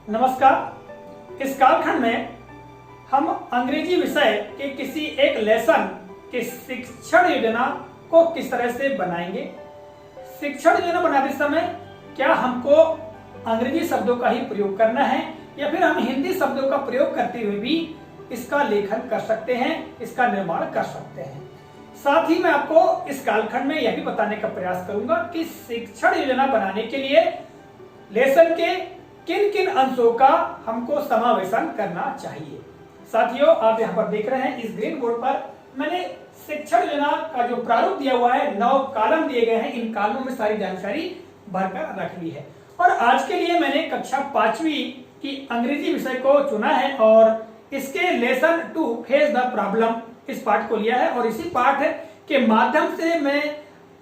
नमस्कार। इस कालखंड में हम अंग्रेजी विषय के किसी एक लेसन के शिक्षण योजना को किस तरह से बनाएंगे। शिक्षण योजना बनाते समय क्या हमको अंग्रेजी शब्दों का ही प्रयोग करना है या फिर हम हिंदी शब्दों का प्रयोग करते हुए भी इसका लेखन कर सकते हैं, इसका निर्माण कर सकते हैं। साथ ही मैं आपको इस कालखंड में यह भी बताने का प्रयास करूंगा कि शिक्षण योजना बनाने के लिए लेसन के किन किन अंशों का हमको समावेशन करना चाहिए। साथियों, आप यहाँ पर देख रहे हैं इस ग्रीन बोर्ड पर मैंने शिक्षण योजना का जो प्रारूप दिया हुआ है, 9 कॉलम दिए गए हैं। इन कॉलमों में सारी जानकारी भरकर रख ली है और आज के लिए मैंने कक्षा 5वीं की अंग्रेजी विषय को चुना है और इसके लेसन 2 फेस द प्रॉब्लम इस पाठ को लिया है और इसी पाठ के माध्यम से मैं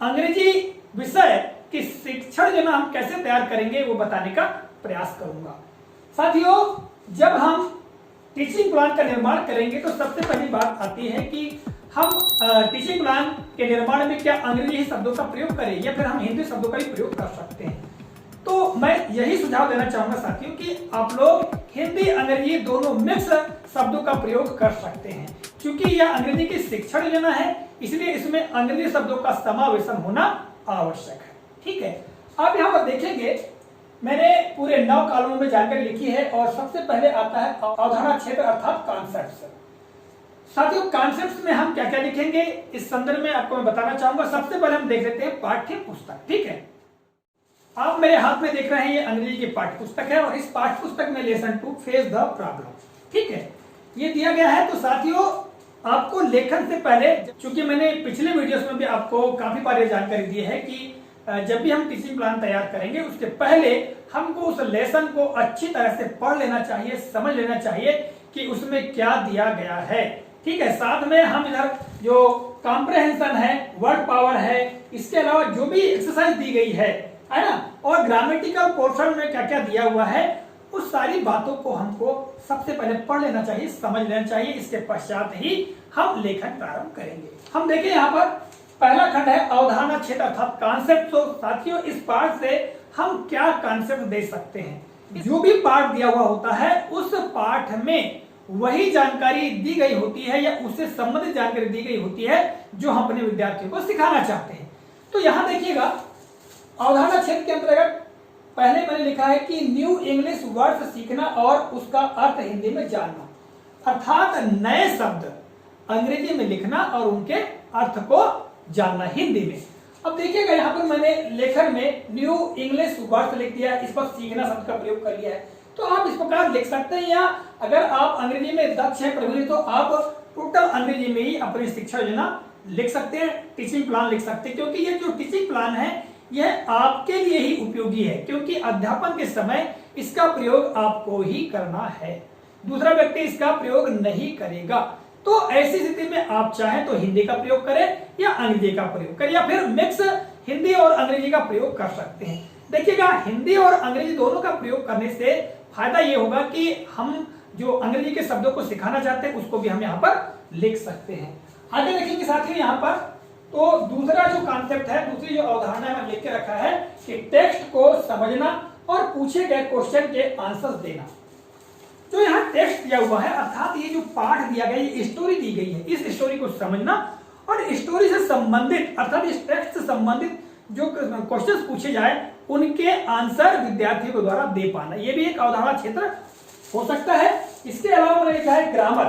अंग्रेजी विषय की शिक्षण योजना हम कैसे तैयार करेंगे वो बताने का प्रयास करूंगा। साथियों, जब हम टीचिंग प्लान का निर्माण करेंगे तो सबसे पहली बात आती है कि हम टीचिंग प्लान के निर्माण में क्या अंग्रेजी शब्दों का प्रयोग करें या फिर हम हिंदी शब्दों का ही प्रयोग कर सकते हैं। तो मैं यही सुझाव देना चाहूंगा साथियों कि आप लोग हिंदी अंग्रेजी दोनों मिक्स शब्दों का प्रयोग कर सकते हैं। क्योंकि यह अंग्रेजी की शिक्षण योजना है, इसलिए इसमें अंग्रेजी शब्दों का समावेशन होना आवश्यक है। ठीक है, आप यहाँ पर देखेंगे मैंने पूरे 9 कॉलमों में जानकारी लिखी है और सबसे पहले आता है अवधारणा क्षेत्र अर्थात कॉन्सेप्ट्स। साथियों, कॉन्सेप्ट्स में हम क्या क्या लिखेंगे इस संदर्भ में आपको मैं बताना चाहूंगा। सबसे पहले हम देख लेते हैं पाठ्य पुस्तक। ठीक है, आप मेरे हाथ में देख रहे हैं ये अंग्रेजी की पाठ्य पुस्तक है और इस पाठ्य पुस्तक में लेसन 2 फेस द प्रॉब्लम, ठीक है, ये दिया गया है। तो साथियों, आपको लेखन से पहले, चूंकि मैंने पिछले वीडियोस में भी आपको काफी बार ये जानकारी दी है कि जब भी हम टीचिंग प्लान तैयार करेंगे उसके पहले हमको उस लेसन को अच्छी तरह से पढ़ लेना चाहिए, समझ लेना चाहिए कि उसमें क्या दिया गया है। ठीक है, साथ में हम इधर जो कॉम्प्रहेंशन है, वर्ड पावर है, इसके अलावा जो भी एक्सरसाइज दी गई है ना, और ग्रामेटिकल पोर्शन में क्या क्या दिया हुआ है, उस सारी बातों को हमको सबसे पहले पढ़ लेना चाहिए, समझ लेना चाहिए। इसके पश्चात ही हम लेखन प्रारंभ करेंगे। हम देखें यहाँ पर पहला खंड है अवधारणा क्षेत्र अर्थात कॉन्सेप्ट। तो साथियों, इस पाठ से हम क्या कॉन्सेप्ट दे सकते हैं। जो भी पाठ दिया हुआ होता है उस पाठ में वही जानकारी दी गई होती है या उससे संबंधित जानकारी दी गई होती है जो हम अपने विद्यार्थियों को सिखाना चाहते हैं। तो यहाँ देखिएगा अवधारणा क्षेत्र के अंतर्गत पहले मैंने लिखा है कि न्यू इंग्लिश वर्ड्स सीखना और उसका अर्थ हिंदी में जानना, अर्थात नए शब्द अंग्रेजी में लिखना और उनके अर्थ को जानना हिंदी में। अब देखिएगा यहाँ पर मैंने लेखन में न्यू इंग्लिश वर्ड्स लिख दिया, इस पर सीखना शब्द का प्रयोग कर लिया है। तो आप इस प्रकार लिख सकते हैं या अगर आप अंग्रेजी में दक्ष है प्रवीण तो आप टोटल अंग्रेजी में ही अपनी शिक्षा योजना लिख सकते हैं, टीचिंग प्लान लिख सकते हैं। क्योंकि ये जो टीचिंग प्लान है यह आपके लिए ही उपयोगी है, क्योंकि अध्यापन के समय इसका प्रयोग आपको ही करना है, दूसरा व्यक्ति इसका प्रयोग नहीं करेगा। तो ऐसी स्थिति में आप चाहें तो हिंदी का प्रयोग करें या अंग्रेजी का प्रयोग करें या फिर मिक्स हिंदी और अंग्रेजी का प्रयोग कर सकते हैं। देखिएगा, हिंदी और अंग्रेजी दोनों का प्रयोग करने से फायदा ये होगा कि हम जो अंग्रेजी के शब्दों को सिखाना चाहते हैं उसको भी हम यहाँ पर लिख सकते हैं। आगे देखेंगे साथियों यहाँ पर, तो दूसरा जो कॉन्सेप्ट है, दूसरी जो अवधारणा है लिख के रखा है कि टेक्स्ट को समझना और पूछे गए क्वेश्चन के आंसर देना। जो यहाँ टेक्स्ट दिया हुआ है अर्थात ये जो पाठ दिया गया, ये स्टोरी दी गई है, इस स्टोरी को समझना और स्टोरी से संबंधित अर्थात इस टेक्स्ट से संबंधित जो क्वेश्चंस पूछे जाए उनके आंसर विद्यार्थियों के द्वारा दे पाना, ये भी एक अवधारणा क्षेत्र हो सकता है। इसके अलावा मैंने लिखा है ग्रामर।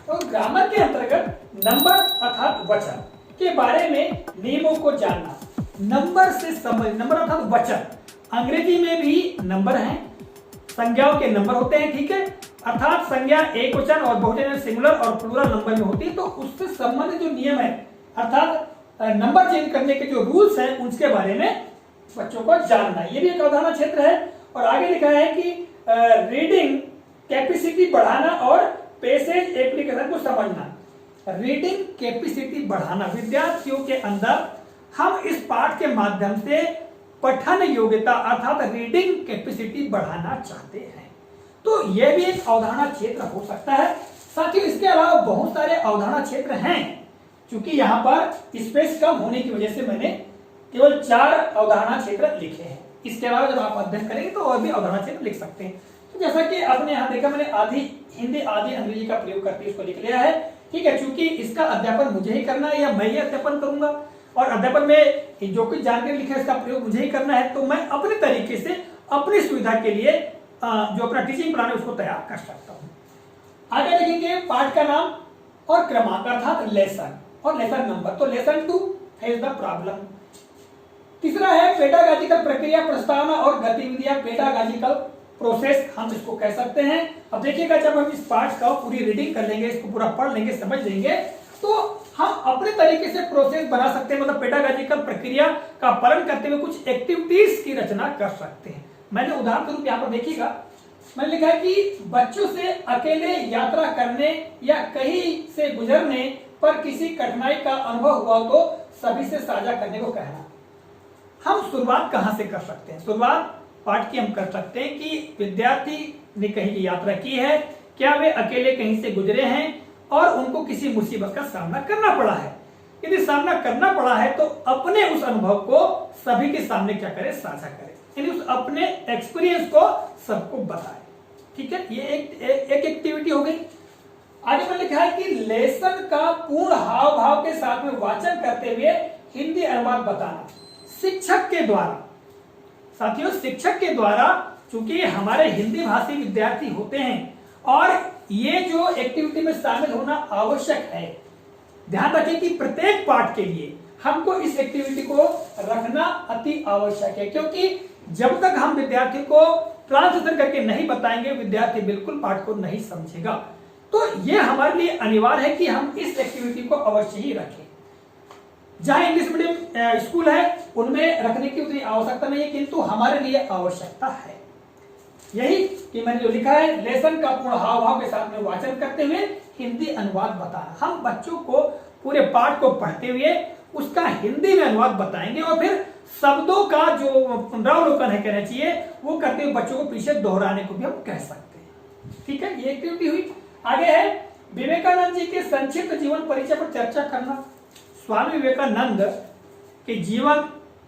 तो ग्रामर के अंतर्गत नंबर अर्थात वचन के बारे में नियमों को जानना, नंबर से समझ, नंबर अर्थात वचन, अंग्रेजी में भी नंबर हैं, संज्ञाओं के नंबर होते हैं, ठीक है, अर्थात संज्ञा एक वचन और बहुवचन सिंगुलर और प्लूरल नंबर में होती है। तो उससे संबंधित जो नियम है अर्थात नंबर चेंज करने के जो रूल्स हैं उसके बारे में बच्चों को जानना, ये भी एक अवधारणा क्षेत्र है। और आगे लिखा है कि रीडिंग कैपेसिटी बढ़ाना और पैसेज एप्लीकेशन को समझना। रीडिंग कैपेसिटी बढ़ाना, विद्यार्थियों के अंदर हम इस पाठ के माध्यम से पठन योग्यता अर्थात रीडिंग कैपेसिटी बढ़ाना चाहते हैं। तो यह भी एक अवधारणा क्षेत्र हो सकता है। साथ ही इसके अलावा बहुत सारे अवधारणा क्षेत्र हैं, क्योंकि यहाँ पर स्पेस कम होने की वजह से मैंने केवल 4 अवधारणा क्षेत्र लिखे हैं। इसके अलावा जब आप अध्ययन करेंगे तो और भी अवधारणा चिन्ह लिख सकते हैं। तो जैसा कि आपने यहाँ देखा, मैंने आधी हिंदी आधी अंग्रेजी का प्रयोग करके इसको लिख लिया है, ठीक है। चूंकि इसका अध्यापन मुझे ही करना है या मैं ही अध्यापन करूंगा और अध्यापन में जो कुछ जानकारी लिखा है इसका प्रयोग मुझे ही करना है, तो मैं अपने तरीके से अपनी सुविधा के लिए जो अपना टीचिंग प्लान है उसको तैयार कर सकता हूँ। आगे देखेंगे पाठ का नाम और क्रमांक अर्थात लेसन और लेसन नंबर। तो लेसन 2 फेस द प्रॉब्लम। तीसरा है पेडागॉजिकल प्रक्रिया, प्रस्तावना और गतिविधियां, पेडागॉजिकल प्रोसेस हम इसको कह सकते हैं। अब देखिएगा, जब हम इस पाठ का पूरी रीडिंग कर लेंगे, इसको पूरा पढ़ लेंगे, समझ लेंगे, तो हम अपने तरीके से प्रोसेस बना सकते हैं, मतलब पेडागॉजिकल प्रक्रिया का पालन करते हुए कुछ एक्टिविटीज की रचना कर सकते हैं। मैंने उदाहरण के रूप यहाँ पर देखिएगा, मैंने लिखा है कि बच्चों से अकेले यात्रा करने या कहीं से गुजरने पर किसी कठिनाई का अनुभव हुआ तो सभी से साझा करने को कहना। हम शुरुआत कहां से कर सकते हैं? शुरुआत पाठ की हम कर सकते हैं कि विद्यार्थी ने कहीं की यात्रा की है, क्या वे अकेले कहीं से गुजरे हैं और उनको किसी मुसीबत का सामना करना पड़ा है। यदि सामना करना पड़ा है तो अपने उस अनुभव को सभी के सामने क्या करें? साझा करें, यानी उस अपने एक्सपीरियंस को सबको बताएं। ठीक है, ये एक एक्टिविटी हो गई। आगे में लिखा है कि लेसन का पूर्ण हाव भाव के साथ में वाचन करते हुए हिंदी अनुवाद बताना शिक्षक के द्वारा। साथियों, शिक्षक के द्वारा, चूंकि हमारे हिंदी भाषी विद्यार्थी होते हैं और ये जो एक्टिविटी में शामिल होना आवश्यक है। ध्यान रखें कि प्रत्येक पाठ के लिए हमको इस एक्टिविटी को रखना अति आवश्यक है, क्योंकि जब तक हम विद्यार्थी को ट्रांसलेशन करके नहीं बताएंगे, विद्यार्थी बिल्कुल पाठ को नहीं समझेगा। तो ये हमारे लिए अनिवार्य है कि हम इस एक्टिविटी को अवश्य ही रखें। जहां इंग्लिश मीडियम स्कूल है उनमें रखने की उतनी आवश्यकता नहीं है, किंतु हमारे लिए आवश्यकता है। यही कि मैंने जो लिखा है, लेसन का पूर्ण हाव भाव के साथ में वाचन करते हुए हिंदी अनुवाद बताना। हम बच्चों को पूरे पाठ को पढ़ते हुए उसका हिंदी में अनुवाद बताएंगे और फिर शब्दों का जो पुनरावलोकन है कहना चाहिए वो करते हुए बच्चों को पीछे दोहराने को भी हम कह सकते हैं। ठीक है, ये एक्टिविटी हुई। आगे है विवेकानंद जी के संक्षिप्त जीवन परिचय पर चर्चा करना। स्वामी विवेकानंद के जीवन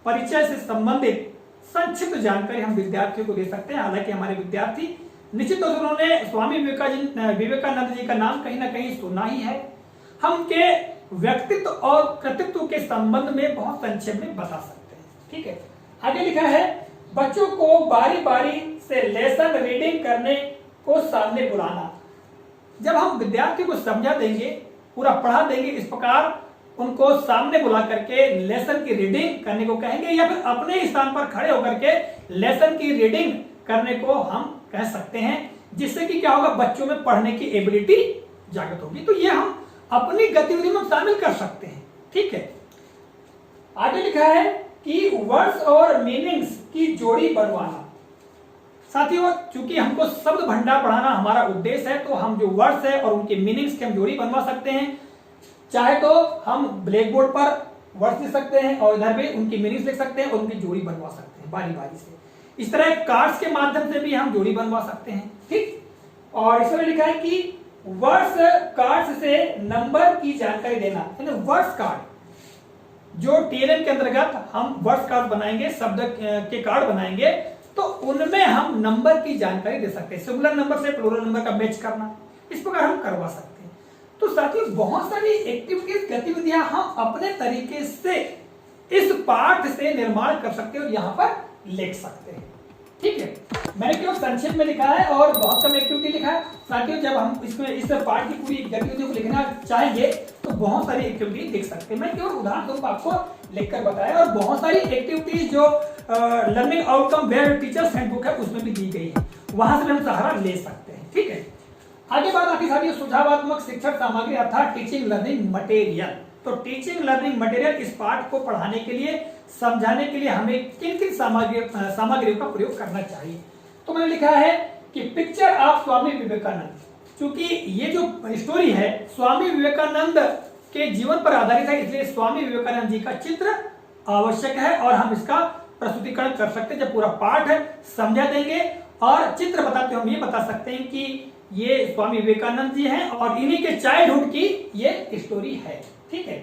परिचय से संबंधित संक्षिप्त जानकारी हम विद्यार्थियों को दे सकते हैं। हालांकि हमारे विद्यार्थी निश्चित तौर पर उन्होंने स्वामी विवेकानंद जी का नाम कहीं ना कहीं सुना ही है। हम उनके व्यक्तित्व और कृतित्व के संबंध में बहुत संक्षेप में बता सकते हैं। ठीक है, आगे लिखा है बच्चों को बारी बारी से लेसन रीडिंग करने को सामने बुलाना। जब हम विद्यार्थी को समझा देंगे, पूरा पढ़ा देंगे, इस प्रकार उनको सामने बुला करके लेसन की रीडिंग करने को कहेंगे या फिर अपने स्थान पर खड़े होकर के लेसन की रीडिंग करने को हम कह सकते हैं, जिससे कि क्या होगा, बच्चों में पढ़ने की एबिलिटी जागृत होगी। तो ये हम अपनी गतिविधि में शामिल कर सकते हैं। ठीक है, आगे लिखा है कि वर्ड्स और मीनिंग्स की जोड़ी बनवाना। साथियों, चूंकि हमको शब्द भंडार पढ़ाना हमारा उद्देश्य है, तो हम जो वर्ड्स है और उनके मीनिंग्स की हम जोड़ी बनवा सकते हैं। चाहे तो हम ब्लैक बोर्ड पर वर्ड्स लिख सकते हैं और इधर भी उनकी मीनिंग्स लिख सकते हैं और उनकी जोड़ी बनवा सकते हैं बारी बारी से। इस तरह कार्ड्स के माध्यम से भी हम जोड़ी बनवा सकते हैं। ठीक, और इसमें लिखा है कि वर्ड्स कार्ड्स से नंबर की जानकारी देना। वर्ड्स कार्ड जो टीएलएम के अंतर्गत हम वर्ड्स कार्ड बनाएंगे, शब्द के कार्ड बनाएंगे, तो उनमें हम नंबर की जानकारी दे सकते हैं। सिंगुलर नंबर से प्लूरल नंबर का मैच करना, इस प्रकार हम करवा सकते हैं। तो साथियों, बहुत सारी एक्टिविटीज, गतिविधियां हम अपने तरीके से इस पाठ से निर्माण कर सकते हैं और यहाँ पर लिख सकते हैं। ठीक है, मैंने केवल संक्षेप में लिखा है और बहुत कम एक्टिविटी लिखा है। साथियों, जब हम इसमें इस पाठ की पूरी गतिविधियों को लिखना चाहेंगे तो बहुत सारी एक्टिविटी लिख सकते हैं। मैं केवल उदाहरण स्वरूप आपको लिखकर बताया, और बहुत सारी एक्टिविटीज जो learning outcome where teachers handbook है उसमें भी दी गई है, वहां से भी हम सहारा ले सकते हैं। ठीक है, आगे बात आती है सुझावात्मक शिक्षण सामग्री अर्थात टीचिंग लर्निंग मटेरियल। तो टीचिंग लर्निंग मटेरियल, इस पाठ को पढ़ाने के लिए, समझाने के लिए हमें किन किन सामग्रियों का प्रयोग करना चाहिए। तो मैंने लिखा है कि पिक्चर ऑफ स्वामी विवेकानंद। चूंकि ये जो स्टोरी है स्वामी विवेकानंद के जीवन पर आधारित है, इसलिए स्वामी विवेकानंद जी का चित्र आवश्यक है और हम इसका प्रस्तुतिकरण कर सकते हैं। जब पूरा पाठ है समझा देंगे और चित्र बताते हम ये बता सकते हैं कि ये स्वामी विवेकानंद जी हैं और इन्हीं के चाइल्डहुड की ये स्टोरी है। ठीक है,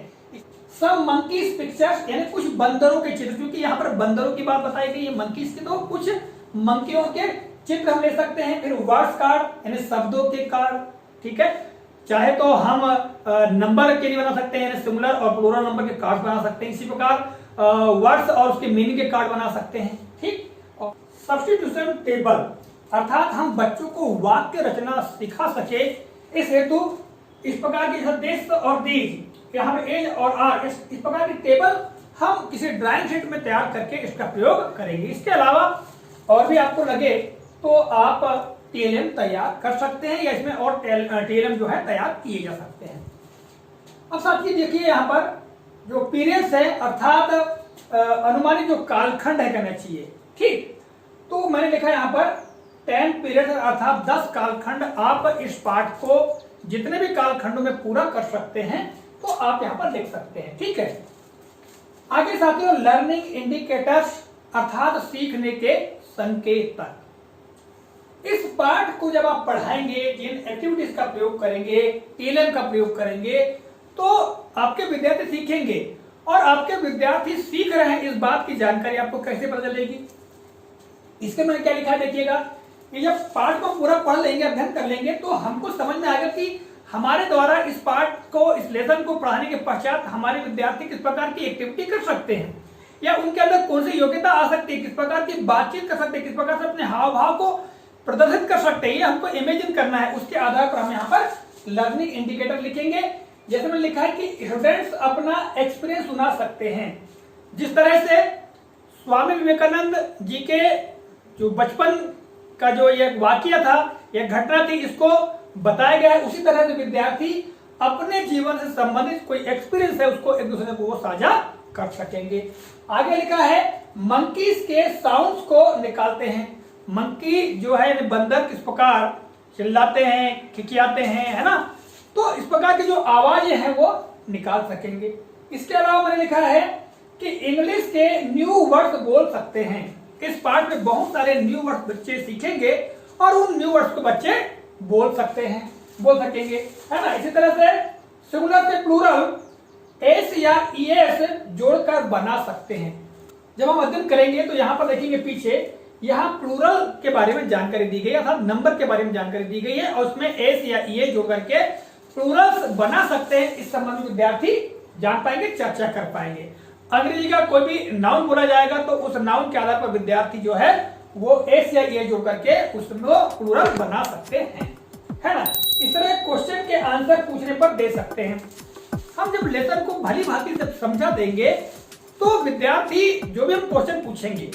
सम मंकीज पिक्चर्स, यानी कुछ बंदरों के चित्र, क्योंकि यहाँ पर बंदरों की बात बताई गई है, मंकीज की, तो कुछ मंकियों के चित्र हम ले सकते हैं। फिर वर्ड्स कार्ड यानी शब्दों के कार्ड, ठीक है, चाहे तो हम नंबर के लिए बना सकते हैं, सिंगुलर और प्लूरल नंबर के कार्ड बना सकते हैं। इसी प्रकार वर्ड्स और उसके मीनिंग के कार्ड बना सकते हैं, ठीक। और सब्स्टिट्यूशन टेबल, अर्थात हम बच्चों को वाक्य रचना सिखा सके, इस हेतु इस प्रकार की दिस और दीज, यहाँ पे एज और आर, इस प्रकार की टेबल हम किसी ड्राइंग शीट में तैयार करके इसका प्रयोग करेंगे। इसके अलावा और भी आपको लगे तो आप टीएलएम तैयार कर सकते हैं, या इसमें और टीएलएम जो है तैयार किए जा सकते हैं। अब साथी देखिए यहाँ पर जो पीरियड्स है, अर्थात अनुमानित जो कालखंड है कहना चाहिए, ठीक। तो मैंने लिखा है यहाँ पर 10 पीरियड, अर्थात 10 कालखंड। आप इस पाठ को जितने भी कालखंडों में पूरा कर सकते हैं तो आप यहाँ पर लिख सकते हैं, ठीक है। आगे साथियों लर्निंग इंडिकेटर्स, अर्थात सीखने के संकेतक। इस पाठ को जब आप पढ़ाएंगे, जिन एक्टिविटीज का प्रयोग करेंगे, टीएलएम का प्रयोग करेंगे, तो आपके विद्यार्थी सीखेंगे। और आपके विद्यार्थी सीख रहे हैं इस बात की जानकारी आपको कैसे पता चलेगी? इसके मैंने क्या लिखा है देखिएगा, कि जब पाठ को पूरा पढ़ लेंगे, अध्ययन कर लेंगे, तो हमको समझ में आएगा कि हमारे द्वारा इस पाठ को, इस लेसन को पढ़ाने के पश्चात हमारे विद्यार्थी किस प्रकार की एक्टिविटी कर सकते हैं, या उनके अंदर कौन सी योग्यता आ सकती है, किस प्रकार की बातचीत कर सकते हैं, किस प्रकार से अपने हाव भाव को प्रदर्शित कर सकते हैं, ये हमको इमेजिन करना है। उसके आधार पर हम यहाँ पर लर्निंग इंडिकेटर लिखेंगे। जैसे मैंने लिखा है कि स्टूडेंट्स अपना एक्सपीरियंस सुना सकते हैं। जिस तरह से स्वामी विवेकानंद जी के जो बचपन का जो ये वाकया था, यह घटना थी, इसको बताया गया है, उसी तरह से विद्यार्थी अपने जीवन से संबंधित कोई एक्सपीरियंस है उसको एक दूसरे को साझा कर सकेंगे। आगे लिखा है मंकीज के साउंड्स को निकालते हैं। मंकी जो है बंदर किस प्रकार चिल्लाते हैं, खिकियाते हैं, है ना, तो इस प्रकार की जो आवाजें हैं वो निकाल सकेंगे। इसके अलावा मैंने लिखा है कि इंग्लिश के न्यू वर्ड्स बोल सकते हैं। इस पाठ में बहुत सारे न्यू वर्ड्स बच्चे सीखेंगे और उन न्यू वर्ड्स को बच्चे बोल सकते हैं, बोल सकेंगे, है ना। इसी तरह से सिंगुलर से प्लूरल एस या ईएस जोड़कर बना सकते हैं। जब हम अध्ययन करेंगे तो यहाँ पर देखेंगे पीछे, यहाँ प्लूरल के बारे में जानकारी दी गई है, अर्थात नंबर के बारे में जानकारी दी गई है, और उसमें एस या ईए जोड़ करके प्लूरल्स बना सकते हैं। इस संबंध में विद्यार्थी जान पाएंगे, चर्चा कर पाएंगे। अंग्रेजी का कोई भी नाउन बोला जाएगा तो उस नाउन के आधार पर विद्यार्थी जो है वो एस या ईए जोड़ करके उसमें प्लूरल बना सकते हैं, है ना। इस तरह क्वेश्चन के आंसर पूछने पर दे सकते हैं। हम जब लेसन को भली भांति जब समझा देंगे तो विद्यार्थी जो भी हम क्वेश्चन पूछेंगे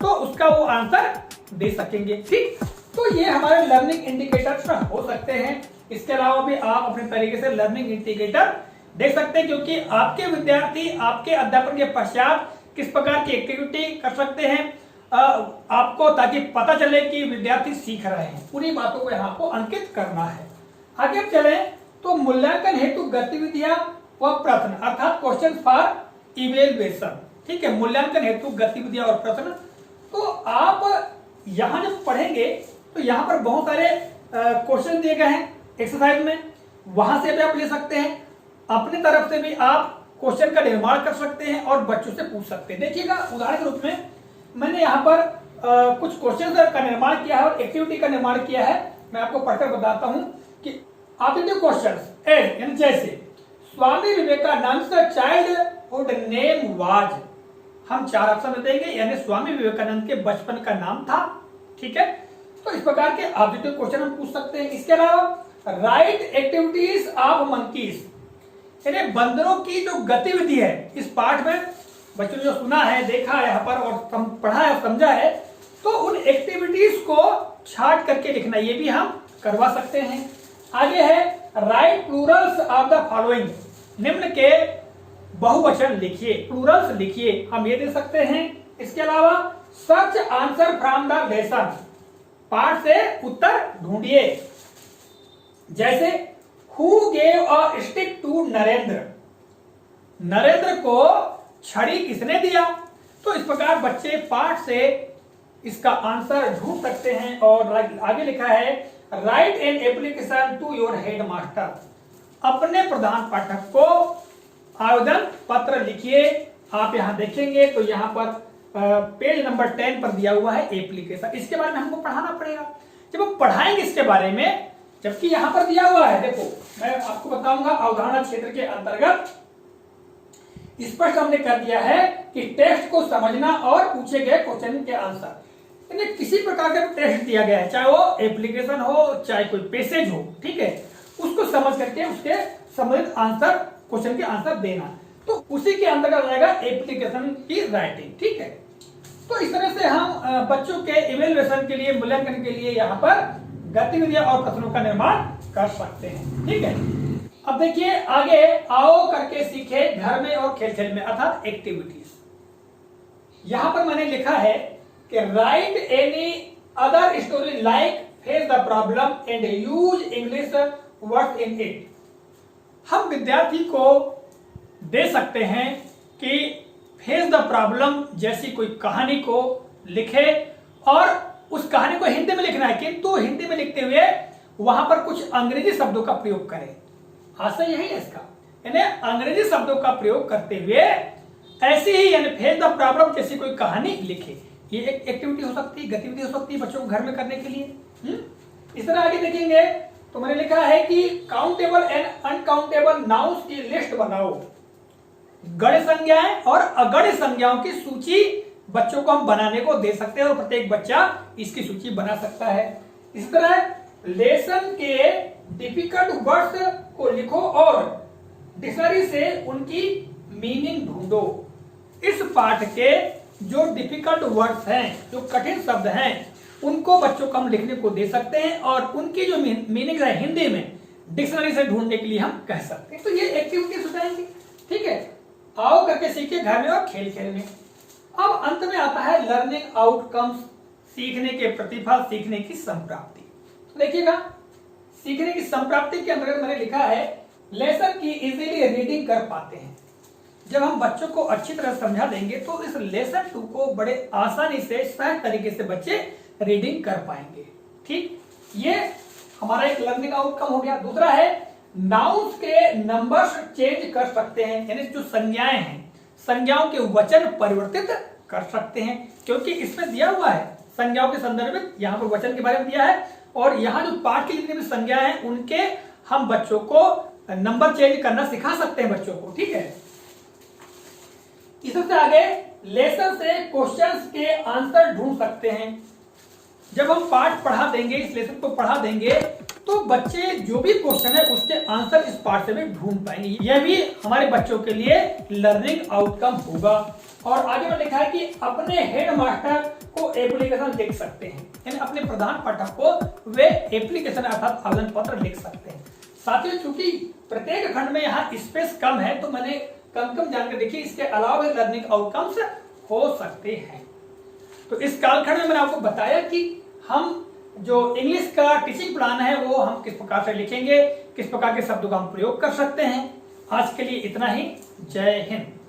तो उसका वो आंसर दे सकेंगे, ठीक। तो ये हमारे लर्निंग इंडिकेटर्स हो सकते हैं। इसके अलावा भी आप अपने तरीके से लर्निंग इंडिकेटर देख सकते हैं, क्योंकि आपके विद्यार्थी आपके अध्यापन के पश्चात किस प्रकार की एक्टिविटी कर सकते हैं आपको, ताकि पता चले कि विद्यार्थी सीख रहे हैं। पूरी बातों को यहाँ को अंकित करना है। आगे चले तो मूल्यांकन हेतु गतिविधियां व प्रश्न, अर्थात क्वेश्चन फॉर इवेल्युएशन, ठीक है। मूल्यांकन हेतु गतिविधियां और प्रश्न, तो आप यहाँ जब पढ़ेंगे तो यहाँ पर बहुत सारे क्वेश्चन दिए गए हैं एक्सरसाइज में, वहां से भी आप ले सकते हैं। अपने तरफ से भी आप क्वेश्चन का निर्माण कर सकते हैं और बच्चों से पूछ सकते हैं। देखिएगा उदाहरण के रूप में मैंने यहाँ पर कुछ क्वेश्चन का निर्माण किया है और एक्टिविटी का निर्माण किया है। मैं आपको पढ़कर बताता हूँ कि ऑब्जेक्टिव क्वेश्चंस यानी जैसे Swami Vivekananda childhood name was, हम 4 ऑप्शन देंगे, यानी स्वामी विवेकानंद के बचपन का नाम था, ठीक है। तो इस प्रकार के ऑब्जेक्टिव क्वेश्चन हम पूछ सकते हैं। इसके अलावा राइट एक्टिविटीज ऑफ मंकीज, यानी बंदरों की जो गतिविधि है, इस पाठ में बच्चों ने जो सुना है, देखा है यहाँ पर और पढ़ा है, समझा है, तो उन एक्टिविटीज को छाट करके लिखना, ये भी हम करवा सकते हैं। आगे है right Plurals of the following, निम्न के बहुवचन लिखिए, प्लूरल्स लिखिए, हम ये दे सकते हैं। इसके अलावा search answer from the lesson, पाठ से उत्तर ढूंढिए। जैसे who gave a stick to Narendra, Narendra को छड़ी किसने दिया, तो इस प्रकार बच्चे पाठ से इसका आंसर ढूंढ सकते हैं। और आगे लिखा है write an application to your head master, अपने प्रधान पाठक को आवेदन पत्र लिखिए। आप यहां देखेंगे तो यहां पर पेज नंबर 10 पर दिया हुआ है एप्लीकेशन। इसके बारे में हमको पढ़ाना पड़ेगा। जब हम पढ़ाएंगे इसके बारे में, जबकि यहां पर दिया हुआ है, देखो मैं आपको बताऊंगा अवधारणा क्षेत्र के अंतर्गत स्पष्ट हमने कर दिया है कि टेक्स्ट को समझना और पूछे गए क्वेश्चन के आंसर। यानी किसी प्रकार का टेक्स्ट दिया गया है, चाहे वो एप्लीकेशन हो चाहे कोई पैसेज हो, ठीक है, उसको समझ करके उसके संबंधित आंसर, क्वेश्चन के आंसर देना, तो उसी के अंतर्गत रहेगा एप्लीकेशन की राइटिंग। ठीक है, तो इस तरह से हम बच्चों के इवेल्युएशन के लिए, मूल्यांकन के लिए यहाँ पर गतिविधियां और कथनों का निर्माण कर सकते हैं। ठीक है, अब देखिए आगे, आओ करके सीखे घर में और खेल खेल में, अर्थात एक्टिविटीज। यहां पर मैंने लिखा है कि right any other story like face the problem and use English word in it. हम विद्यार्थी को दे सकते हैं कि फेस द प्रॉब्लम जैसी कोई कहानी को लिखे और उस कहानी को हिंदी में लिखना है, किंतु हिंदी में लिखते हुए वहां पर कुछ अंग्रेजी शब्दों का प्रयोग करें। आशय यही है इसका, यानी अंग्रेजी शब्दों का प्रयोग करते हुए ऐसी ही, यानी फेस द प्रॉब्लम जैसी कोई कहानी लिखे। ये एक एक्टिविटी हो सकती है, गतिविधि हो सकती है बच्चों को घर में करने के लिए। इस तरह आगे देखेंगे तो मैंने लिखा है कि काउंटेबल एंड अनकाउंटेबल नाउन्स की लिस्ट बनाओ। गण संज्ञाएं और अगण संज्ञाओं की सूची बच्चों को हम बनाने को दे सकते हैं और प्रत्येक बच्चा इसकी सूची बना सकता है। इस तरह लेसन के डिफिकल्ट वर्ड्स को लिखो और डिक्शनरी से उनकी मीनिंग ढूंढो। इस पाठ के जो डिफिकल्ट वर्ड्स हैं, जो कठिन शब्द हैं, उनको बच्चों को हम लिखने को दे सकते हैं और उनकी जो मीनिंग है हिंदी में डिक्शनरी से ढूंढने के लिए हम कह सकते हैं। तो ये एक्टिविटीज हो जाएंगी। ठीक है, आओ करके सीखिए घर में और खेल खेल में। अब अंत में आता है लर्निंग आउटकम्स, सीखने के प्रतिफल, सीखने की संप्राप्ति। तो देखिएगा, सीखने की संप्राप्ति के अंतर्गत मैंने लिखा है लेसन की इजीली रीडिंग कर पाते हैं। जब हम बच्चों को अच्छी तरह समझा देंगे तो इस लेसन 2 को बड़े आसानी से, सहज तरीके से बच्चे रीडिंग कर पाएंगे। ठीक, ये हमारा एक लर्निंग आउटकम हो गया। दूसरा है नाउन्स के नंबर्स चेंज कर सकते हैं, यानी जो संज्ञाएं हैं, संज्ञाओं के वचन परिवर्तित कर सकते हैं, क्योंकि इसमें दिया हुआ है संज्ञाओं के संदर्भ में, यहाँ पर वचन के बारे में दिया है और यहाँ जो पाठ की जितनी भी संज्ञाएं हैं उनके हम बच्चों को नंबर चेंज करना सिखा सकते हैं बच्चों को। ठीक है, इससे आगे लेसन से क्वेश्चंस के आंसर ढूंढ सकते हैं। जब हम पाठ पढ़ा देंगे, इस लेसन को पढ़ा देंगे, तो बच्चे जो भी क्वेश्चन है उसके आंसर इस पाठ से भी ढूंढ पाएंगे। यह भी हमारे बच्चों के लिए लर्निंग आउटकम होगा। और आगे में लिखा है कि अपने हेड मास्टर को एप्लीकेशन लिख सकते हैं, यानी अपने प्रधान पाठक को वे एप्लीकेशन अर्थात आवेदन पत्र लिख सकते हैं। साथियों, चूंकि प्रत्येक खंड में यहाँ स्पेस कम है तो मैंने कम जानकर देखिए, इसके अलावा लर्निंग आउटकम्स हो सकते हैं। तो इस कालखंड में मैंने आपको बताया कि हम जो इंग्लिश का टीचिंग प्लान है वो हम किस प्रकार से लिखेंगे, किस प्रकार के शब्दों का हम प्रयोग कर सकते हैं। आज के लिए इतना ही। जय हिंद।